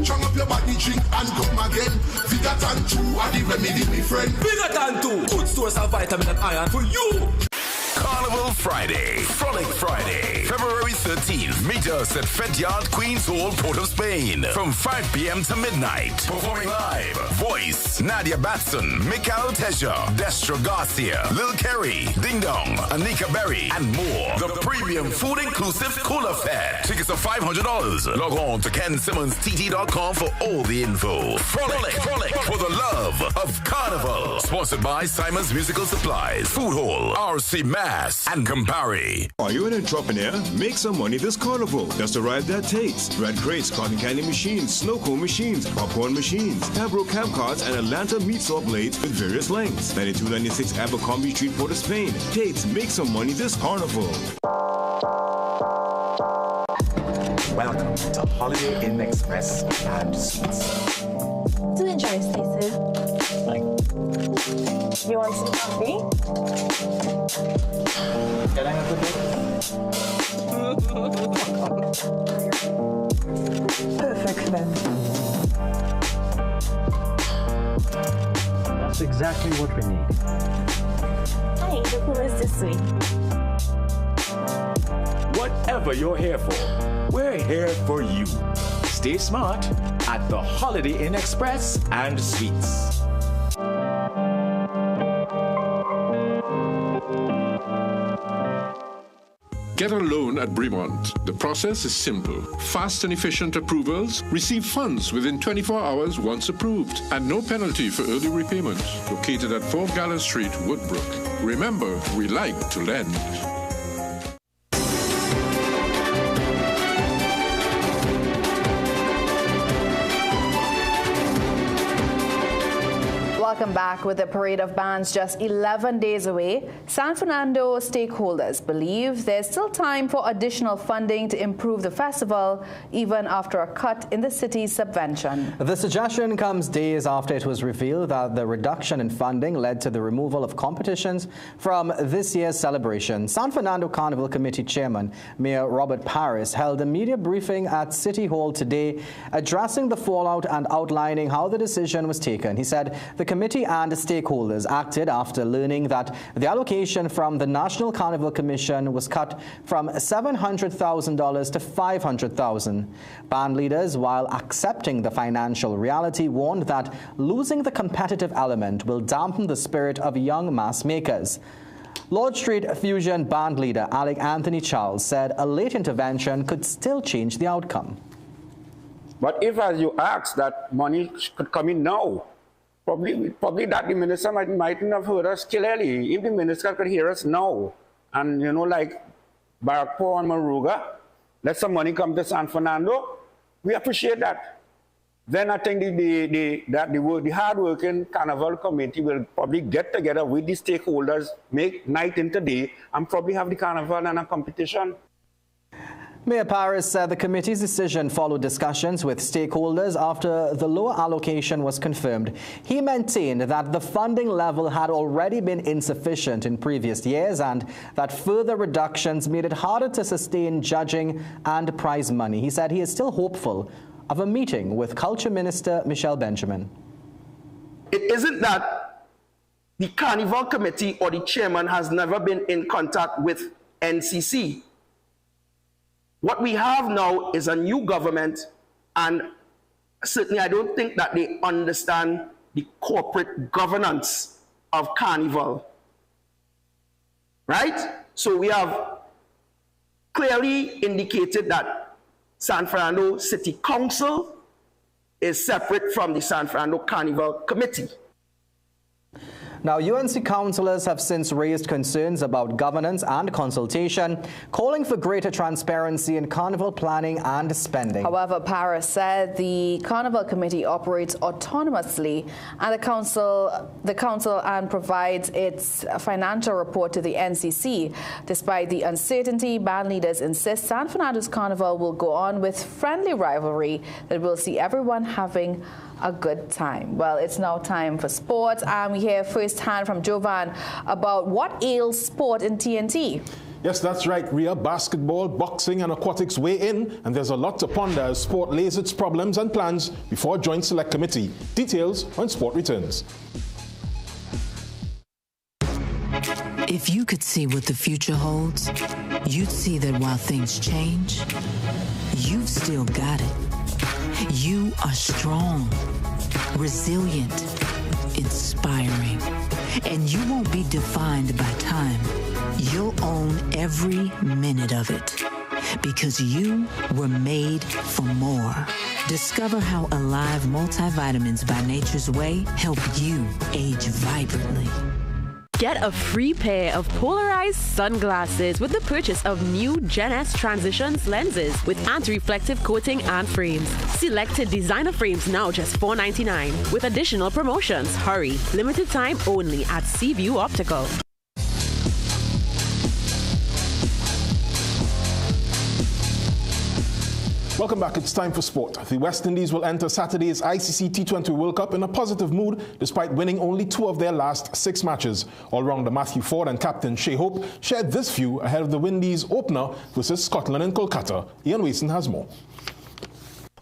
Strong up your body, drink and come again. Vigatan 2 are the remedy, my friend. Vigatan 2, good source of vitamin and iron for you. Carnival Friday, Frolic Friday, February 13th. Meet us at Fed Yard, Queen's Hall, Port of Spain, from 5 p.m. to midnight. Performing live, Voice, Nadia Batson, Mikael Teja, Destro Garcia, Lil Kerry, Ding Dong, Anika Berry, and more. The premium food-inclusive Cooler Fair. Tickets are $500. Log on to KenSimmonsTT.com for all the info. Frolic for the love of Carnival. Sponsored by Simon's Musical Supplies, Food Hall, RC Mag, Douglas, and Campari. Are you an entrepreneur? Make some money this carnival. Just arrived at Tate's. Red crates, cotton candy machines, snow cone machines, popcorn machines, Cabro cab carts, and Atlanta meat saw blades with various lengths. 9296 Abercrombie Street, Port of Spain. Tate's. Make some money this carnival. Welcome to Holiday Inn Express and Suites. Do enjoy, Stacey. You want some coffee? Can I have a Perfect then. That's exactly what we need. Hi, the pool is this way. Whatever you're here for, we're here for you. Stay smart at the Holiday Inn Express and Suites. Get a loan at Bremont. The process is simple. Fast and efficient approvals. Receive funds within 24 hours once approved. And no penalty for early repayment. Located at 4 Gallas Street, Woodbrook. Remember, we like to lend. Welcome back. With the parade of bands just 11 days away, San Fernando stakeholders believe there's still time for additional funding to improve the festival, even after a cut in the city's subvention. The suggestion comes days after it was revealed that the reduction in funding led to the removal of competitions from this year's celebration. San Fernando Carnival Committee Chairman Mayor Robert Paris held a media briefing at City Hall today, addressing the fallout and outlining how the decision was taken. He said the committee and stakeholders acted after learning that the allocation from the National Carnival Commission was cut from $700,000 to $500,000. Band leaders, while accepting the financial reality, warned that losing the competitive element will dampen the spirit of young mass makers. Lord Street Fusion band leader Alec Anthony Charles said a late intervention could still change the outcome. But if, as you ask, that money could come in now, probably that the minister mightn't have heard us clearly. If the minister could hear us now, and like Barakpo and Maruga, let some money come to San Fernando, we appreciate that. Then I think the hard-working Carnival Committee will probably get together with the stakeholders, make night into day, and probably have the Carnival and a competition. Mayor Paris said the committee's decision followed discussions with stakeholders after the lower allocation was confirmed. He maintained that the funding level had already been insufficient in previous years and that further reductions made it harder to sustain judging and prize money. He said he is still hopeful of a meeting with Culture Minister Michelle Benjamin. It isn't that the Carnival Committee or the chairman has never been in contact with NCC. What we have now is a new government, and certainly I don't think that they understand the corporate governance of Carnival, right? So we have clearly indicated that San Fernando City Council is separate from the San Fernando Carnival Committee. Now, UNC councillors have since raised concerns about governance and consultation, calling for greater transparency in carnival planning and spending. However, Paris said the Carnival Committee operates autonomously, and the council and provides its financial report to the NCC. Despite the uncertainty, band leaders insist San Fernando's Carnival will go on with friendly rivalry that will see everyone having a good time. Well, it's now time for sports, and we hear firsthand from Jovan about what ails sport in TNT. Yes, that's right, Rhea. Basketball, boxing and aquatics weigh in, and there's a lot to ponder as sport lays its problems and plans before a joint select committee. Details when sport returns. If you could see what the future holds, you'd see that while things change, you've still got it. You are strong, resilient, inspiring, and you won't be defined by time. You'll own every minute of it because you were made for more. Discover how Alive multivitamins by Nature's Way help you age vibrantly. Get a free pair of polarized sunglasses with the purchase of new Gen S Transitions lenses with anti-reflective coating and frames. Selected designer frames now just $4.99 with additional promotions. Hurry, limited time only at Seaview Optical. Welcome back. It's time for sport. The West Indies will enter Saturday's ICC T20 World Cup in a positive mood despite winning only 2 of their last 6 matches. All-rounder Matthew Ford and captain Shea Hope shared this view ahead of the Windies' opener versus Scotland in Kolkata. Ian Wason has more.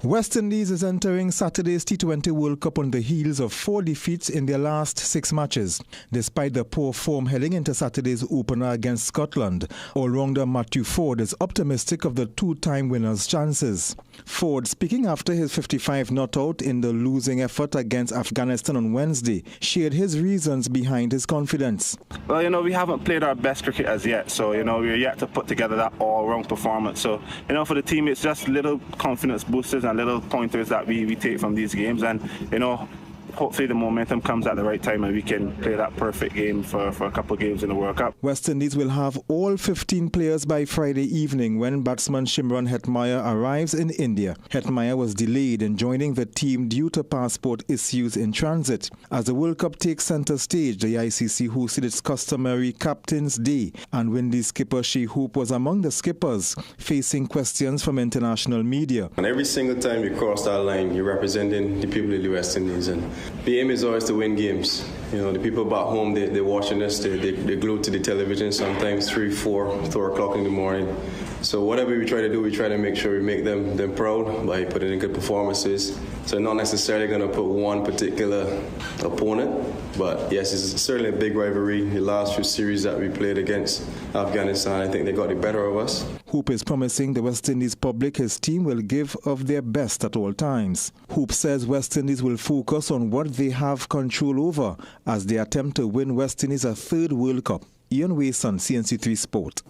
West Indies is entering Saturday's T20 World Cup on the heels of 4 defeats in their last 6 matches. Despite the poor form heading into Saturday's opener against Scotland, all-rounder Matthew Ford is optimistic of the 2-time winner's chances. Ford, speaking after his 55 not out in the losing effort against Afghanistan on Wednesday, shared his reasons behind his confidence. Well, we haven't played our best cricket as yet, so, we're yet to put together that all-round performance. So, for the team, it's just little confidence boosters and little pointers that we take from these games, and hopefully the momentum comes at the right time and we can play that perfect game for a couple of games in the World Cup. West Indies will have all 15 players by Friday evening when batsman Shimron Hetmeyer arrives in India. Hetmeyer was delayed in joining the team due to passport issues in transit. As the World Cup takes centre stage, the ICC hosted its customary Captain's Day, and Windies skipper Shea Hope was among the skippers, facing questions from international media. And every single time you cross that line, you're representing the people of the West Indies, and the aim is always to win games. The people back home, they're watching us, they're glued to the television sometimes 3, 4 o'clock in the morning. So whatever we try to do, we try to make sure we make them proud by putting in good performances. So not necessarily going to put one particular opponent, but yes, it's certainly a big rivalry. The last few series that we played against Afghanistan, I think they got the better of us. Hope is promising the West Indies public his team will give of their best at all times. Hope says West Indies will focus on what they have control over as they attempt to win West Indies a 3rd World Cup. Ian Wason, CNC3 Sport.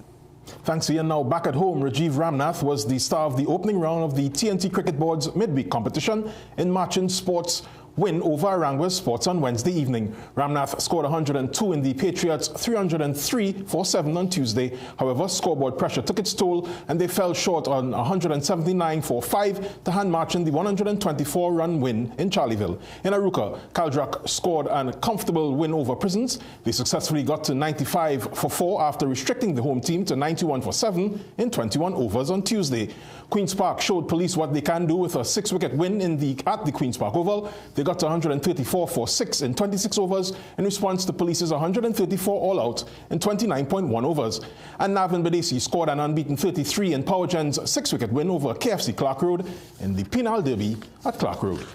Thanks, Ian. Now back at home, Rajiv Ramnath was the star of the opening round of the TNT Cricket Board's midweek competition in Marchand Sports' win over Arangwa Sports on Wednesday evening. Ramnath scored 102 in the Patriots' 303 for 7 on Tuesday. However, scoreboard pressure took its toll and they fell short on 179 for 5 to hand Marchand the 124-run win in Charleville. In Aruka, Kaldrak scored a comfortable win over Prisons. They successfully got to 95 for 4 after restricting the home team to 91 for 7 in 21 overs on Tuesday. Queen's Park showed police what they can do with a 6-wicket win at the Queen's Park Oval. They got to 134 for 6 in 26 overs in response to police's 134 all-out in 29.1 overs. And Navin Badesi scored an unbeaten 33 in Powergen's 6-wicket win over KFC Clark Road in the Penal Derby at Clark Road.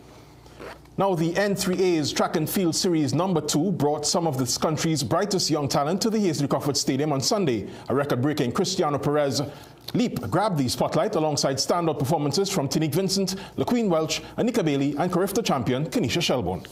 Now, the N3A's Track and Field Series No. 2 brought some of this country's brightest young talent to the Hazley Crawford Stadium on Sunday. A record-breaking Cristiano Perez leap grabbed the spotlight alongside standout performances from Tinique Vincent, LaQueen Welch, Anika Bailey, and Carifta champion Kenisha Shelbourne.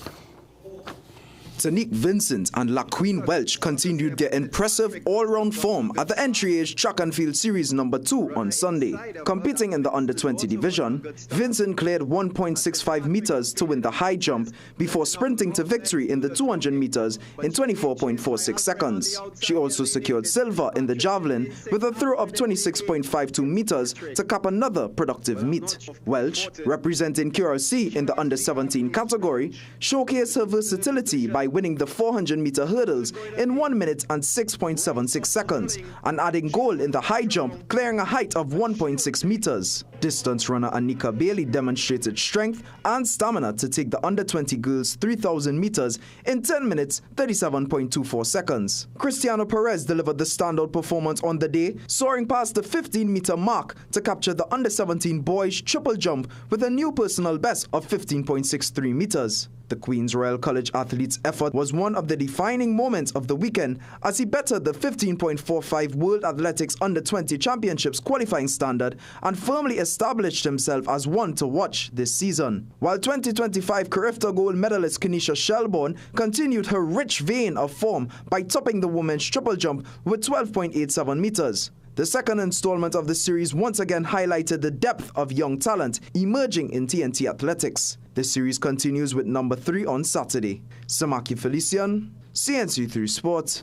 Tinique Vincent and LaQueen Welch continued their impressive all-round form at the N3A's Track and Field Series No. 2 on Sunday. Competing in the under-20 division, Vincent cleared 1.65 meters to win the high jump before sprinting to victory in the 200 meters in 24.46 seconds. She also secured silver in the javelin with a throw of 26.52 meters to cap another productive meet. Welch, representing QRC in the under-17 category, showcased her versatility by winning the 400-meter hurdles in 1 minute and 6.76 seconds and adding gold in the high jump, clearing a height of 1.6 meters. Distance runner Anika Bailey demonstrated strength and stamina to take the under-20 girls 3,000 meters in 10 minutes 37.24 seconds. Cristiano Perez delivered the standout performance on the day, soaring past the 15-meter mark to capture the under-17 boys triple jump with a new personal best of 15.63 meters. The Queen's Royal College athlete's effort was one of the defining moments of the weekend as he bettered the 15.45 World Athletics Under-20 Championships qualifying standard and firmly established himself as one to watch this season. While 2025 Carifta gold medalist Kenisha Shelbourne continued her rich vein of form by topping the women's triple jump with 12.87 meters. The second installment of the series once again highlighted the depth of young talent emerging in TNT athletics. The series continues with No. 3 on Saturday. Samaki Felician, CNC3 Sport.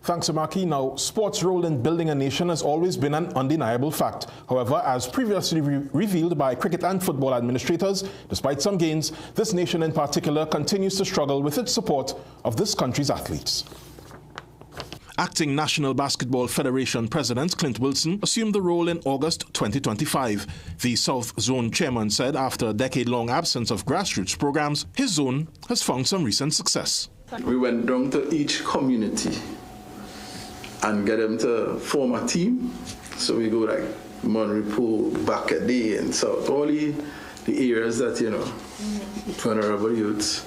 Thanks, Amaki. Now, sports' role in building a nation has always been an undeniable fact. However, as previously revealed by cricket and football administrators, despite some gains, this nation in particular continues to struggle with its support of this country's athletes. Acting National Basketball Federation President Clint Wilson assumed the role in August 2025. The South Zone chairman said after a decade-long absence of grassroots programs, his zone has found some recent success. We went down to each community and get them to form a team. So we go like Monrepo, Bacadie, and South, all the areas that, vulnerable youths.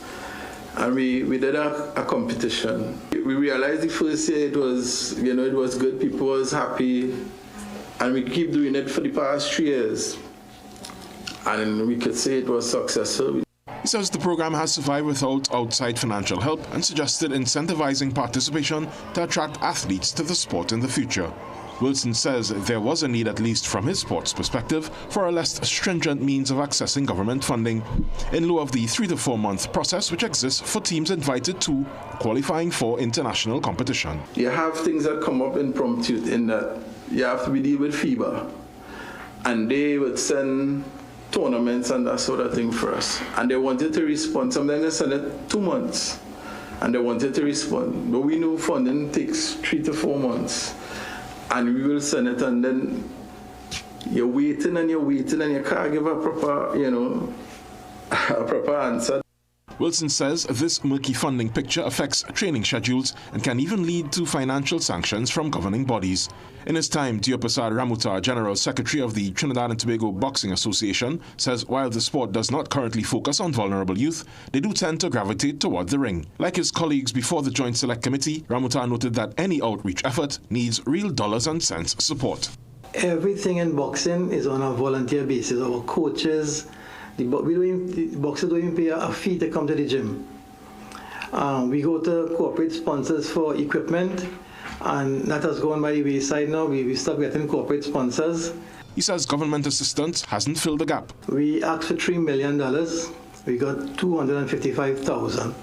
And we did a competition. We realized the first year it was good, people was happy, and we keep doing it for the past 3 years. And we could say it was successful. He says the program has survived without outside financial help and suggested incentivizing participation to attract athletes to the sport in the future. Wilson says there was a need, at least from his sports perspective, for a less stringent means of accessing government funding, in lieu of the 3 to 4 month process which exists for teams invited to qualifying for international competition. You have things that come up impromptu in that you have to be dealing with FIBA, and they would send tournaments and that sort of thing for us, and they wanted to respond. Sometimes they send it 2 months and they wanted to respond, but we know funding takes 3 to 4 months, and we will send it, and then you're waiting and you can't give a proper a proper answer. Wilson says this murky funding picture affects training schedules and can even lead to financial sanctions from governing bodies. In his time, Diopasad Ramutar, General Secretary of the Trinidad and Tobago Boxing Association, says while the sport does not currently focus on vulnerable youth, they do tend to gravitate toward the ring. Like his colleagues before the Joint Select Committee, Ramutar noted that any outreach effort needs real dollars and cents support. Everything in boxing is on a volunteer basis. Our coaches, the boxers don't even pay a fee to come to the gym. We go to corporate sponsors for equipment, and that has gone by the wayside now. We stopped getting corporate sponsors. He says government assistance hasn't filled the gap. We asked for $3 million. We got $255,000.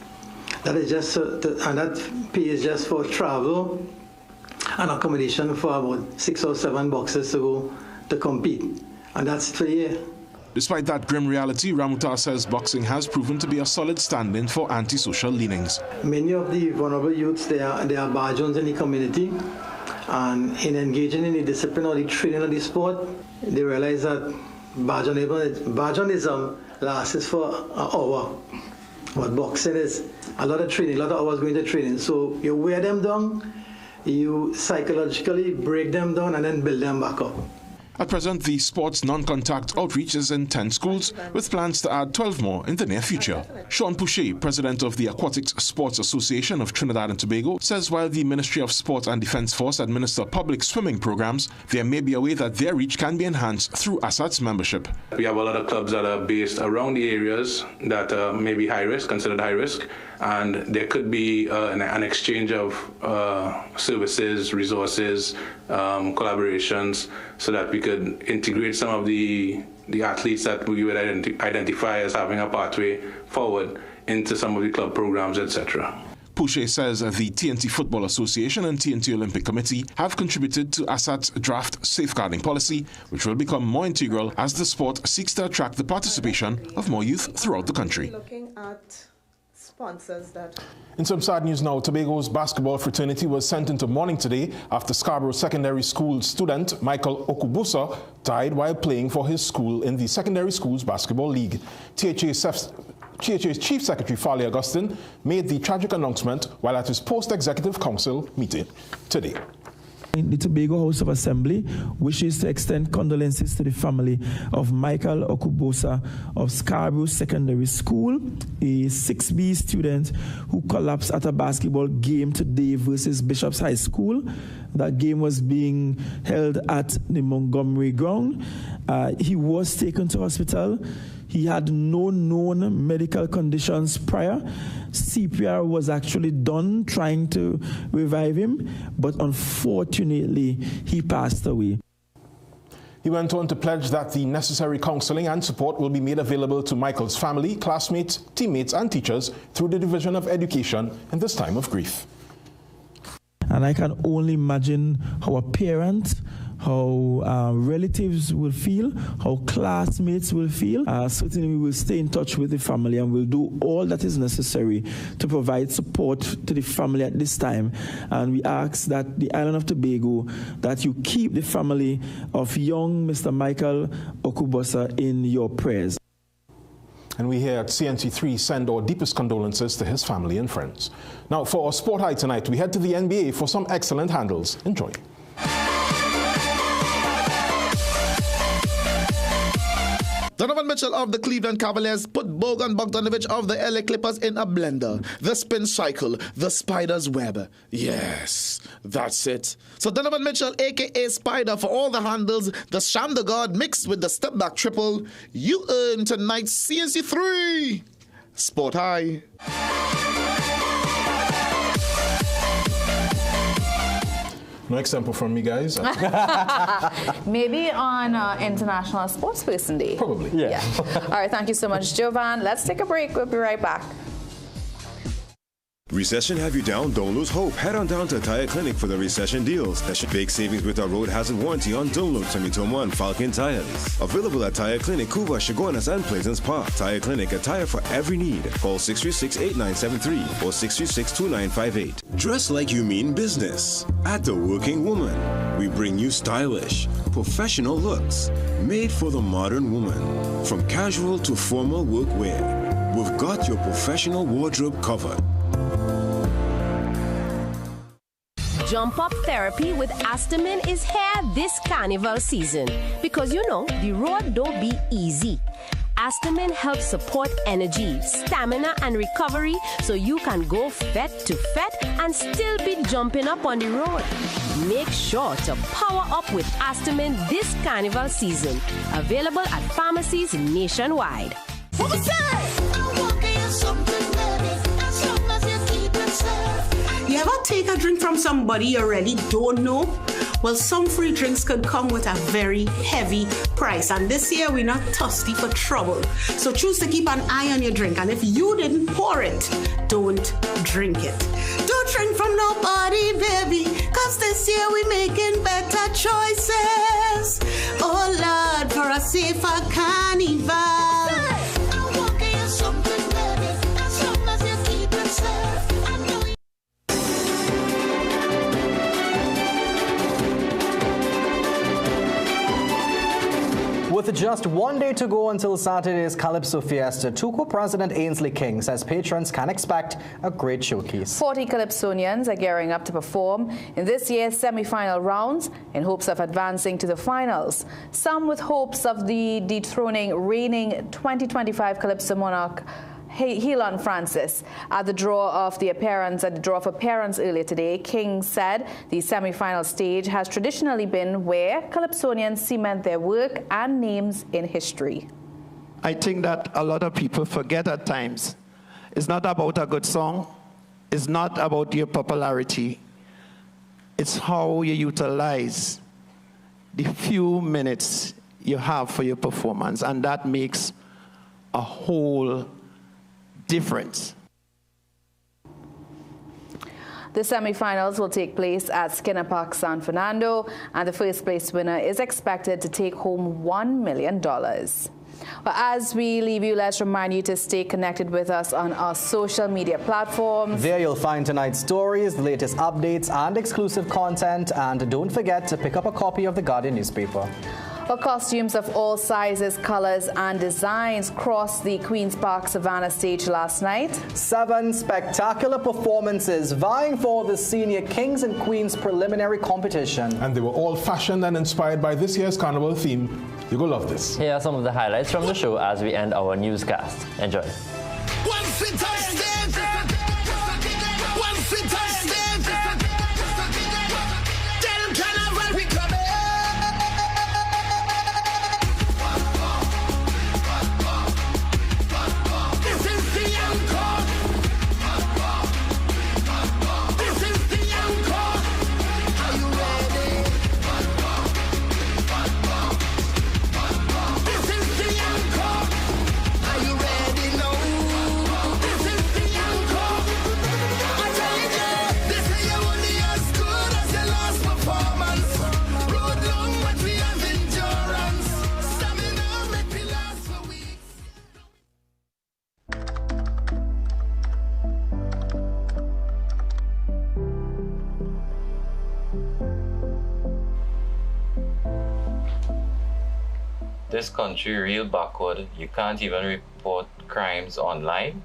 That is just, and that pays just for travel and accommodation for about 6 or 7 boxers to go to compete, and that's for a year. Despite that grim reality, Ramutar says boxing has proven to be a solid stand-in for antisocial leanings. Many of the vulnerable youths, they are bargeons in the community, and in engaging in the discipline or the training of the sport, they realize that bargeonism lasts for an hour. But boxing is a lot of training, a lot of hours going to training. So you wear them down, you psychologically break them down, and then build them back up. At present, the sports non-contact outreach is in 10 schools, with plans to add 12 more in the near future. Sean Pouchet, president of the Aquatic Sports Association of Trinidad and Tobago, says while the Ministry of Sport and Defence Force administer public swimming programs, there may be a way that their reach can be enhanced through ASAT's membership. We have a lot of clubs that are based around the areas that may be high risk, considered high risk, and there could be an exchange of services, resources, collaborations, so that we could integrate some of the athletes that we would identify as having a pathway forward into some of the club programs, etc. Pouchet says the TNT Football Association and TNT Olympic Committee have contributed to ASAT's draft safeguarding policy, which will become more integral as the sport seeks to attract the participation of more youth throughout the country. Looking at sponsors that... In some sad news now, Tobago's basketball fraternity was sent into mourning today after Scarborough Secondary School student Michael Okubusa died while playing for his school in the Secondary Schools Basketball League. THA's Chief Secretary Farley Augustine made the tragic announcement while at his post-executive council meeting today. The Tobago House of Assembly wishes to extend condolences to the family of Michael Okubosa of Scarborough Secondary School, a 6B student who collapsed at a basketball game today versus Bishop's High School. That game was being held at the Montgomery ground. He was taken to hospital. He had no known medical conditions prior. CPR was actually done trying to revive him, but unfortunately, he passed away. He went on to pledge that the necessary counseling and support will be made available to Michael's family, classmates, teammates, and teachers through the Division of Education in this time of grief. And I can only imagine how a parent, how relatives will feel, how classmates will feel. Certainly we will stay in touch with the family and we'll do all that is necessary to provide support to the family at this time. And we ask that the island of Tobago, that you keep the family of young Mr. Michael Okubosa in your prayers. And we here at CNC3 send our deepest condolences to his family and friends. Now, for our Sport High tonight, we head to the NBA for some excellent handles. Enjoy. Donovan Mitchell of the Cleveland Cavaliers put Bojan Bogdanovic of the LA Clippers in a blender. The spin cycle, the spider's web. Yes, that's it. So Donovan Mitchell, a.k.a. Spider, for all the handles, the Sham the God mixed with the step-back triple, you earn tonight's CNC3 Sport High. No example from me, guys. Maybe on International Sports Person Day. Probably. Yeah. All right, thank you so much, Jovan. Let's take a break. We'll be right back. Recession have you down? Don't lose hope. Head on down to Tire Clinic for the recession deals. That should big savings with our road hazard warranty on Dunlop 2021 Falcon tires. Available at Tire Clinic, Cuba, Chaguanas, and Pleasance Park. Tire Clinic, a tire for every need. Call 636-8973 or 636-2958. Dress like you mean business. At The Working Woman, we bring you stylish, professional looks made for the modern woman. From casual to formal workwear, we've got your professional wardrobe covered. Jump Up Therapy with Astamin is here this carnival season because you know the road don't be easy. Astamin helps support energy, stamina, and recovery so you can go fet to fet and still be jumping up on the road. Make sure to power up with Astamin this carnival season. Available at pharmacies nationwide. You ever take a drink from somebody you really don't know? Well, some free drinks could come with a very heavy price. And this year, we're not thirsty for trouble. So choose to keep an eye on your drink. And if you didn't pour it, don't drink it. Don't drink from nobody, baby. Cause this year we're making better choices. Oh, Lord, for a safer carnival. With just one day to go until Saturday's Calypso Fiesta, Tuco President Ainsley King says patrons can expect a great showcase. 40 Calypsonians are gearing up to perform in this year's semi-final rounds in hopes of advancing to the finals. Some with hopes of the dethroning reigning 2025 Calypso monarch Helon Francis. At the draw of appearance earlier today, King said the semi-final stage has traditionally been where Calypsonians cement their work and names in history. I think that a lot of people forget at times. It's not about a good song. It's not about your popularity. It's how you utilize the few minutes you have for your performance, and that makes a whole difference. The semi-finals will take place at Skinner Park, San Fernando, and the first place winner is expected to take home $1 million. But as we leave you, let's remind you to stay connected with us on our social media platforms. There you'll find tonight's stories, the latest updates, and exclusive content. And don't forget to pick up a copy of the Guardian newspaper. Well, costumes of all sizes, colors, and designs crossed the Queen's Park Savannah stage last night. 7 spectacular performances vying for the Senior Kings and Queens preliminary competition. And they were all fashioned and inspired by this year's carnival theme. You're going to love this. Here are some of the highlights from the show as we end our newscast. Enjoy. this country real backward. You can't even report crimes online.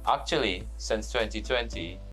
Actually, since 2020,